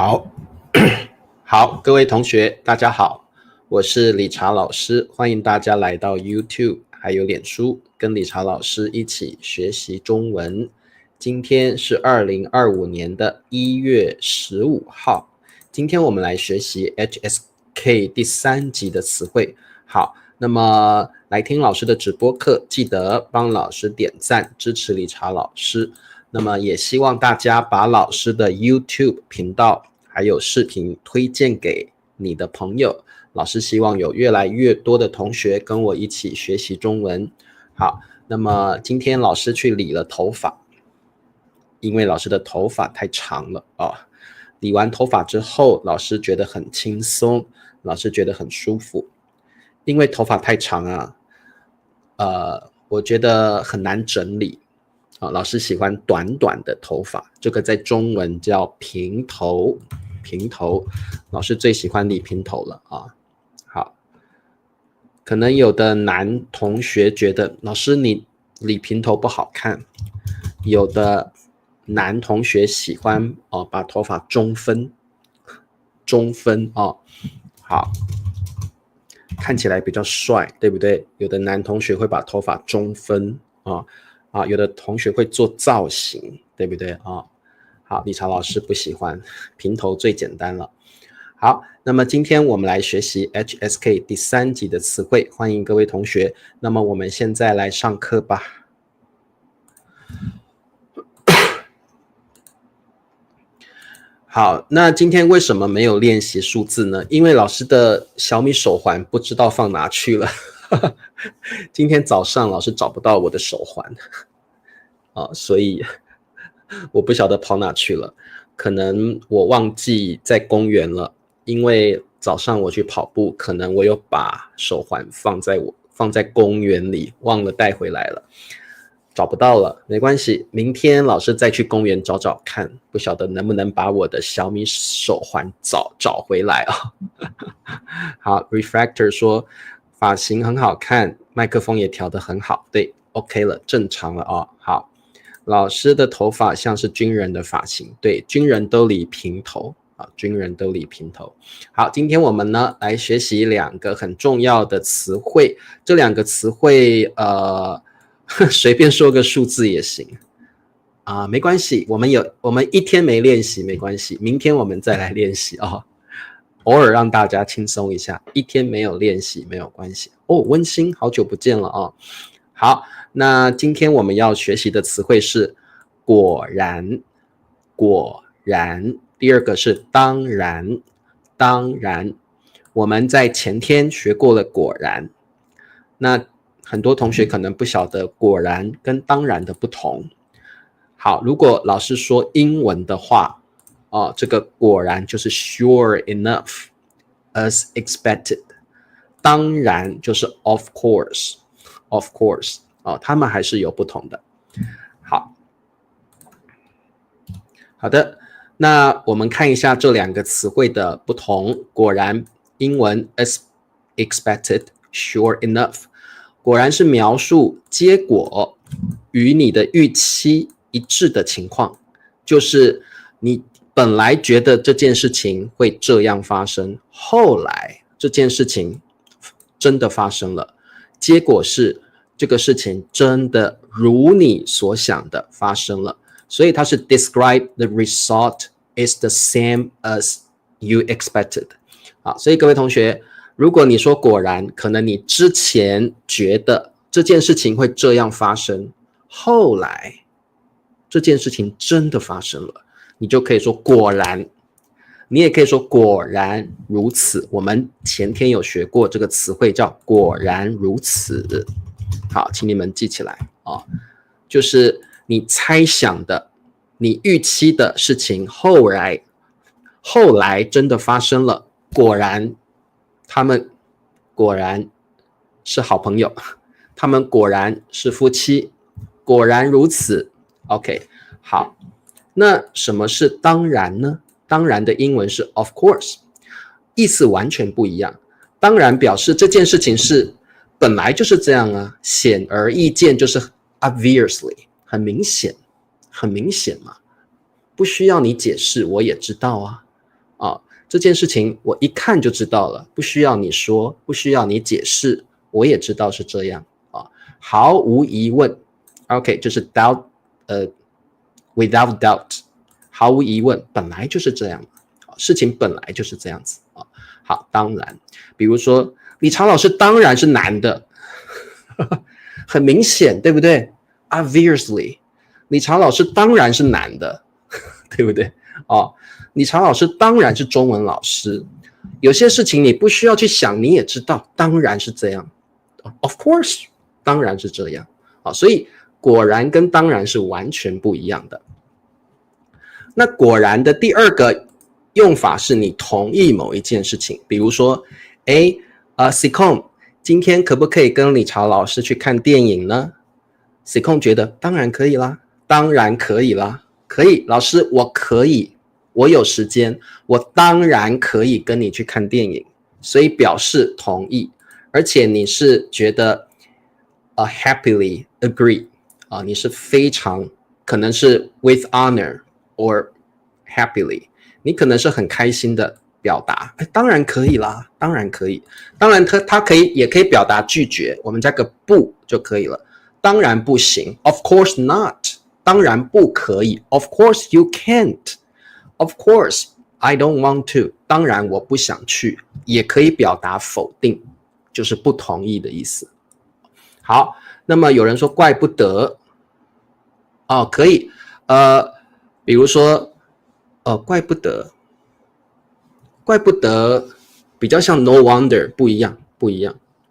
好，好，各位同学，大家好，我是理查老师，欢迎大家来到 YouTube 还有脸书，跟理查老师一起学习中文。今天是2025年的1月15号，今天我们来学习 HSK 第3集的词汇。好，那么来听老师的直播课，记得帮老师点赞，支持理查老师。那么也希望大家把老师的 YouTube 频道还有视频推荐给你的朋友，老师希望有越来越多的同学跟我一起学习中文。好，那么今天老师去理了头发，因为老师的头发太长了理完头发之后，老师觉得很轻松，老师觉得很舒服，因为头发太长我觉得很难整理。老师喜欢短短的头发，这个在中文叫平头，平头，老师最喜欢理平头了好，可能有的男同学觉得老师你理平头不好看，有的男同学喜欢把头发中分好，看起来比较帅，对不对？有的男同学会把头发中分有的同学会做造型，对不对好，理查老师不喜欢，平头最简单了。好，那么今天我们来学习 HSK 第3集的词汇，欢迎各位同学。那么我们现在来上课吧。好，那今天为什么没有练习数字呢？因为老师的小米手环不知道放哪去了。今天早上老师找不到我的手环所以我不晓得跑哪去了，可能我忘记在公园了，因为早上我去跑步，可能我有把手环放在公园里，忘了带回来了，找不到了，没关系，明天老师再去公园找找看，不晓得能不能把我的小米手环找回来好 Refractor 说发型很好看，麦克风也调得很好，对 OK 了，正常了好，老师的头发像是军人的发型，对，军人都理平头军人都理平头。好，今天我们呢来学习2个很重要的词汇，这2个词汇随便说个数字也行没关系，我们一天没练习没关系，明天我们再来练习偶尔让大家轻松一下，一天没有练习没有关系温馨，好久不见了好，那今天我们要学习的词汇是果然，果然，第2个是当然，当然，我们在前天学过了果然，那很多同学可能不晓得果然跟当然的不同。好，如果老师说英文的话这个果然就是 sure enough as expected， 当然就是 of course 他们还是有不同的。好的，那我们看一下这2个词汇的不同。果然英文 as expected sure enough， 果然是描述结果与你的预期一致的情况，就是你本来觉得这件事情会这样发生，后来这件事情真的发生了，结果是这个事情真的如你所想的发生了，所以它是 describe the result is the same as you expected。 好，所以各位同学，如果你说果然，可能你之前觉得这件事情会这样发生，后来这件事情真的发生了，你就可以说果然。你也可以说果然如此，我们前天有学过这个词汇叫果然如此。好，请你们记起来就是你猜想的，你预期的事情后来真的发生了，果然他们果然是好朋友，他们果然是夫妻，果然如此。 OK， 好，那什么是当然呢？当然的英文是 of course， 意思完全不一样。当然表示这件事情是本来就是这样显而易见，就是 obviously， 很明显嘛，不需要你解释，我也知道啊。这件事情我一看就知道了，不需要你说，不需要你解释，我也知道是这样啊，毫无疑问。OK， 就是 without doubt， 毫无疑问，本来就是这样，事情本来就是这样子啊。好，当然，比如说李常老师当然是男的，很明显，对不对 ？Obviously， 李常老师当然是男的，对不对？哦，李常老师当然是中文老师，有些事情你不需要去想，你也知道，当然是这样。Of course， 当然是这样。所以果然跟当然是完全不一样的。那果然的第二个用法是你同意某一件事情，比如说，Sicom 今天可不可以跟李朝老师去看电影呢？ Sicom 觉得当然可以啦，当然可以啦，可以，老师我可以，我有时间，我当然可以跟你去看电影，所以表示同意，而且你是觉得happily agree 你是非常可能是 with honor or happily， 你可能是很开心的表达，当然可以啦，当然可以，当然他可以也可以表达拒绝，我们加个不就可以了，当然不行 ，of course not， 当然不可以 ，of course you can't， of course I don't want to， 当然我不想去，也可以表达否定，就是不同意的意思。好，那么有人说怪不得，可以，比如说，怪不得比较像 no wonder， 不一样，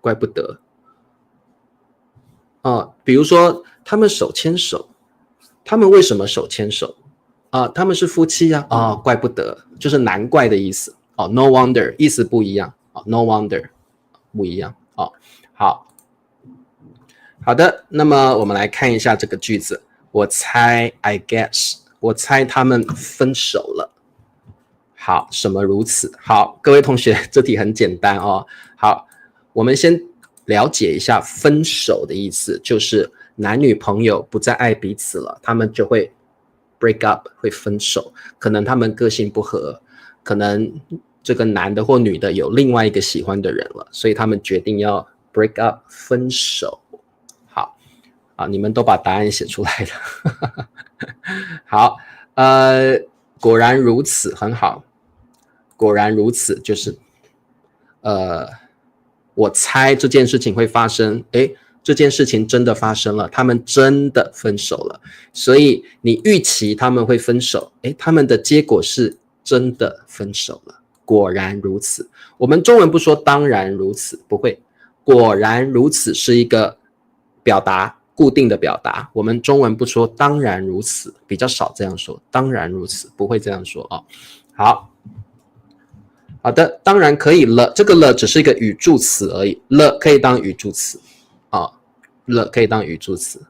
怪不得。比如说他们手牵手，他们为什么手牵手？他们是夫妻啊，怪不得，就是难怪的意思。no wonder 意思不一样，no wonder 不一样。好的，那么我们来看一下这个句子。我猜 I guess， 我猜他们分手了。好，什么如此？好，各位同学，这题很简单哦。好，我们先了解一下分手的意思，就是男女朋友不再爱彼此了，他们就会 break up， 会分手。可能他们个性不合，可能这个男的或女的有另外一个喜欢的人了，所以他们决定要 break up， 分手。好，你们都把答案写出来了。好，果然如此，很好。果然如此，就是我猜这件事情会发生，这件事情真的发生了，他们真的分手了，所以你预期他们会分手，他们的结果是真的分手了。果然如此，我们中文不说当然如此，不会，果然如此是一个表达，固定的表达，我们中文不说当然如此，比较少这样说，当然如此不会这样说好的，当然可以了，这个了只是一个语助词而已，了可以当语助词了可以当语助词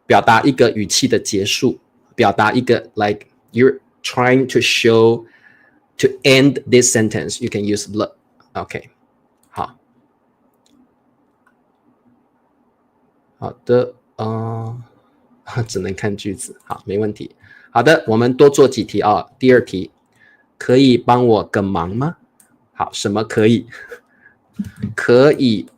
表达一个语气的结束，表达一个 like you're trying to show to end this sentence you can use 了 OK 好的只能看句子，好，没问题。好的，我们多做几题第二题，可以帮我个忙吗？好，什么可以？可以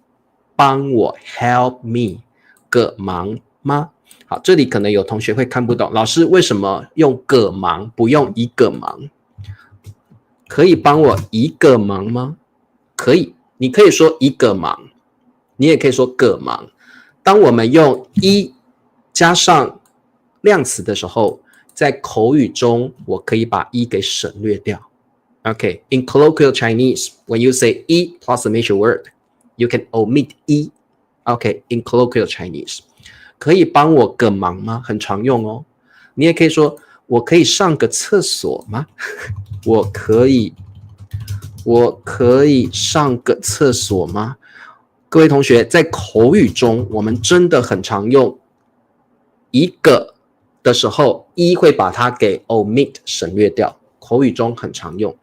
帮我 help me 个忙吗？好，这里可能有同学会看不懂，老师为什么用个忙不用一个忙？可以帮我一个忙吗？可以，你可以说一个忙，你也可以说个忙。当我们用一加上量词的时候，在口语中我可以把一给省略掉。Okay, in colloquial Chinese, when you say 一 plus a major word, you can omit 一。Okay, in colloquial Chinese. 可以帮我个忙吗？很常用哦。你也可以说，我可以上个厕所吗？我可以上个厕所吗？各位同学，在口语中，我们真的很常用一个的时候，一会把它给 omit 省略掉。口语中很常用。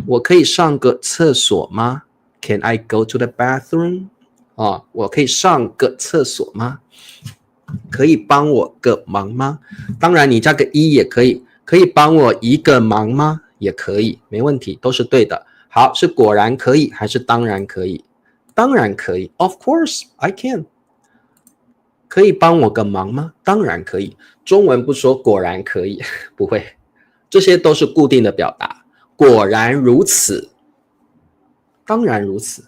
我可以上个厕所吗？ Can I go to the bathroom？ 我可以上个厕所吗？可以帮我个忙吗？当然你加个一也可以。可以帮我一个忙吗？也可以，没问题，都是对的。好，是果然可以还是当然可以？当然可以 ，Of course I can。可以帮我个忙吗？当然可以。中文不说果然可以，不会，这些都是固定的表达。果然如此，当然如此，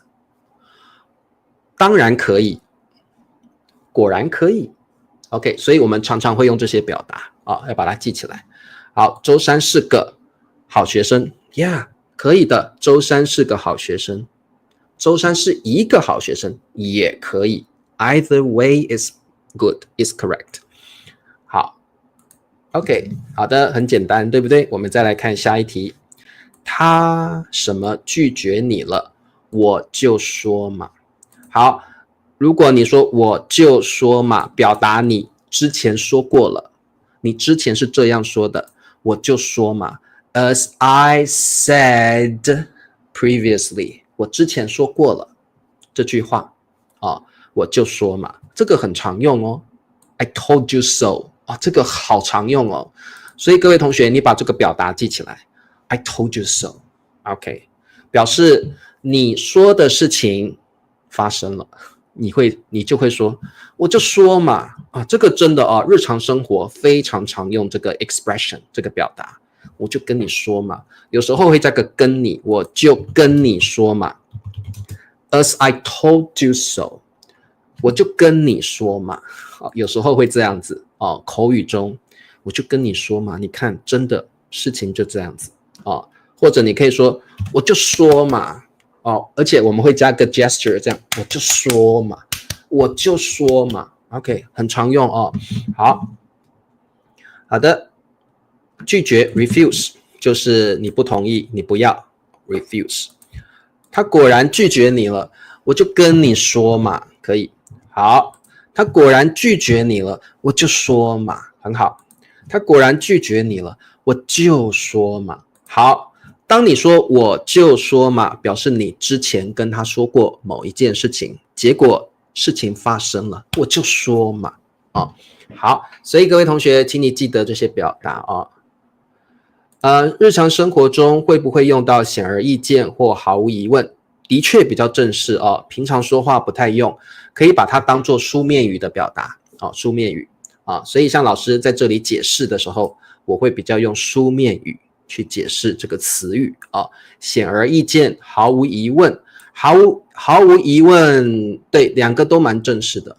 当然可以，果然可以。OK， 所以我们常常会用这些表达要把它记起来。好，周三是个好学生 ，Yeah， 可以的。周三是个好学生。周三是一个好学生，也可以。Either way is good, is correct。好 ，OK， 好的，很简单，对不对？我们再来看下一题。他什么拒绝你了？我就说嘛。好，如果你说我就说嘛，表达你之前说过了，你之前是这样说的，我就说嘛。As I said previously， 我之前说过了这句话我就说嘛，这个很常用哦。I told you so 这个好常用哦。所以各位同学，你把这个表达记起来。I told you so， OK， 表示你说的事情发生了，你就会说，我就说嘛这个真的日常生活非常常用这个 expression 这个表达，我就跟你说嘛，有时候会加个跟你，我就跟你说嘛。As I told you so， 我就跟你说嘛，有时候会这样子口语中我就跟你说嘛，你看真的事情就这样子或者你可以说我就说嘛而且我们会加个 gesture， 这样我就说嘛，我就说嘛 ，OK， 很常用好的，拒绝 refuse 就是你不同意，你不要 refuse。他果然拒绝你了，我就跟你说嘛，可以。好，他果然拒绝你了，我就说嘛，很好。他果然拒绝你了，我就说嘛。好，当你说我就说嘛，表示你之前跟他说过某一件事情，结果事情发生了，我就说嘛好，所以各位同学，请你记得这些表达日常生活中会不会用到显而易见或毫无疑问？的确比较正式平常说话不太用，可以把它当作书面语的表达书面语所以像老师在这里解释的时候，我会比较用书面语去解释这个词语显而易见，毫无疑问，毫无疑问，对，两个都蛮正式的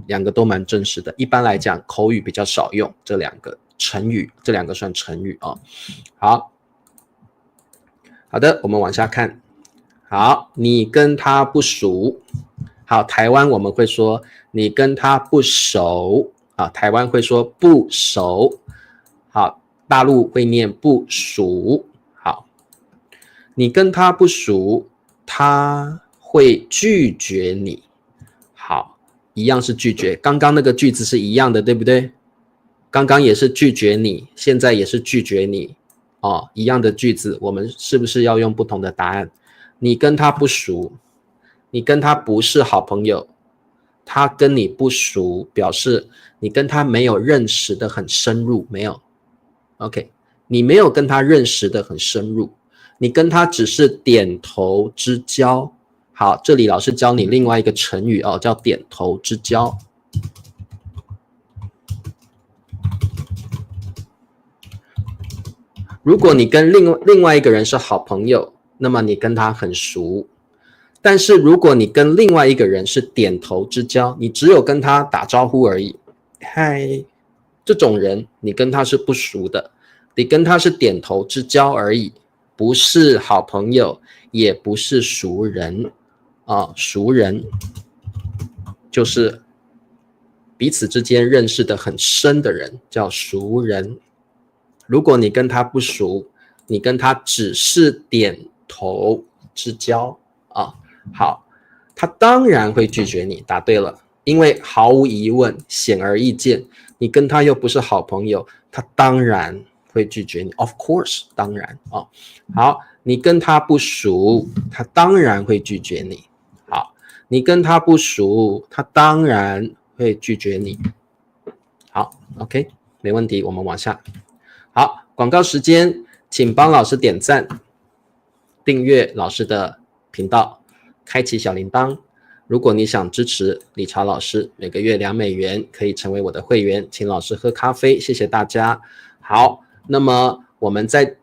两个都蛮正式的。一般来讲，口语比较少用这两个成语，这两个算成语好的，我们往下看。好，你跟他不熟。好，台湾我们会说你跟他不熟台湾会说不熟。好，大陆会念不熟。好，你跟他不熟，他会拒绝你。好，一样是拒绝，刚刚那个句子是一样的，对不对？刚刚也是拒绝你，现在也是拒绝你一样的句子，我们是不是要用不同的答案？你跟他不熟，你跟他不是好朋友，他跟你不熟，表示你跟他没有认识的很深入，没有 OK， 你没有跟他认识的很深入，你跟他只是点头之交。好，这里老师教你另外一个成语叫点头之交。如果你跟另外一个人是好朋友，那么你跟他很熟。但是如果你跟另外一个人是点头之交，你只有跟他打招呼而已，嗨，这种人你跟他是不熟的，你跟他是点头之交而已，不是好朋友，也不是熟人熟人就是彼此之间认识的很深的人，叫熟人。如果你跟他不熟，你跟他只是点头之交好，他当然会拒绝你，答对了，因为毫无疑问，显而易见，你跟他又不是好朋友，他当然会拒绝你 ，of course， 当然好，你跟他不熟，他当然会拒绝你。好，你跟他不熟，他当然会拒绝你。好 ，OK， 没问题，我们往下。好，广告时间。请帮老师点赞、订阅老师的频道，开启小铃铛。如果你想支持理查老师，每个月$2可以成为我的会员，请老师喝咖啡，谢谢大家。好，那么我们再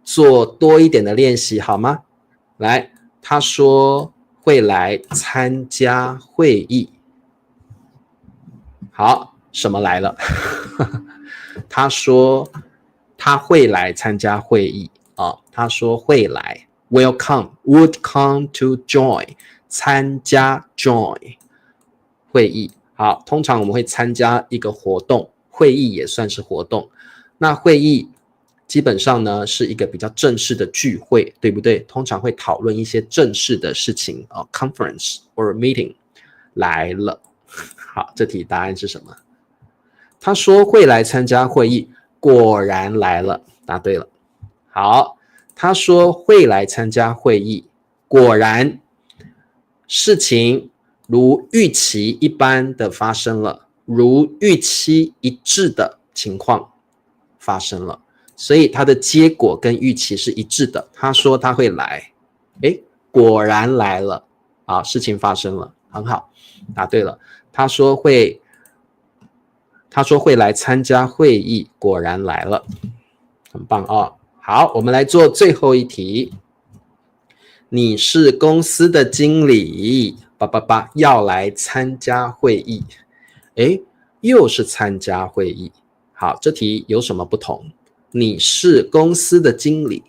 做多一点的练习好吗？来，他说会来参加会议。好，什么来了？他说他会来参加会议啊，他说会来 will come would come to join 参加 join 会议。好，通常我们会参加一个活动，会议也算是活动。那会议基本上呢是一个比较正式的聚会，对不对？通常会讨论一些正式的事情啊 ，conference or meeting 来了。好，这题答案是什么？他说会来参加会议，果然来了，答对了。好，他说会来参加会议，果然事情如预期一般的发生了，如预期一致的情况发生了，所以它的结果跟预期是一致的。他说他会来，果然来了，好，事情发生了，很好，答对了。他说会来参加会议，果然来了，很棒哦。好，我们来做最后一题。你是公司的经理，要来参加会议，又是参加会议。好，这题有什么不同？你是公司的经理，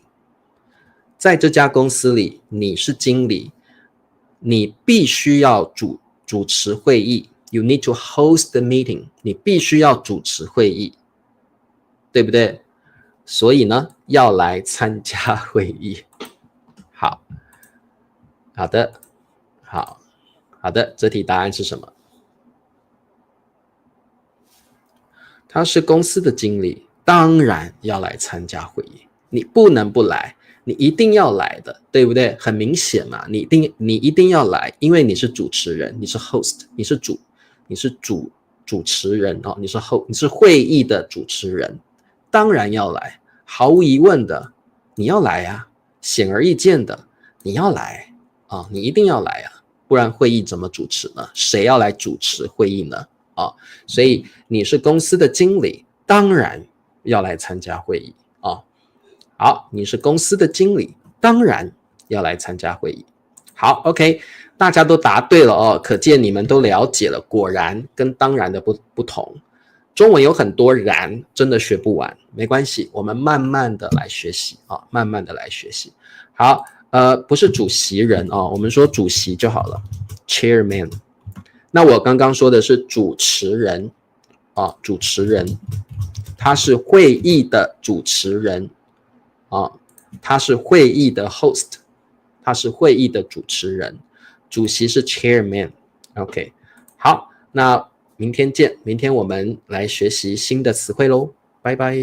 在这家公司里，你是经理，你必须要主持会议。You need to host the meeting. 你必须要主持会议，对不对？所以呢，要来参加会议。好的，这题答案是什么？他是公司的经理，当然要来参加会议。你不能不来，你一定要来的，对不对？很明显嘛，你一定要来，因为你是主持人，你是 host， 你是主持人哦，你是会议的主持人，当然要来，毫无疑问的，你要来啊，显而易见的，你要来啊，你一定要来啊，不然会议怎么主持呢？谁要来主持会议呢？啊，所以你是公司的经理，当然要来参加会议啊。好，你是公司的经理，当然要来参加会议。好 ，OK， 大家都答对了哦，可见你们都了解了果然跟当然的不同。中文有很多然，真的学不完，没关系，我们慢慢的来学习啊，慢慢的来学习。好，不是主席人哦，我们说主席就好了 ，chairman。那我刚刚说的是主持人啊，主持人，他是会议的主持人啊，他是会议的 host， 他是会议的主持人，主席是 chairman。OK， 好，那明天见，明天我们来学习新的词汇咯，拜拜。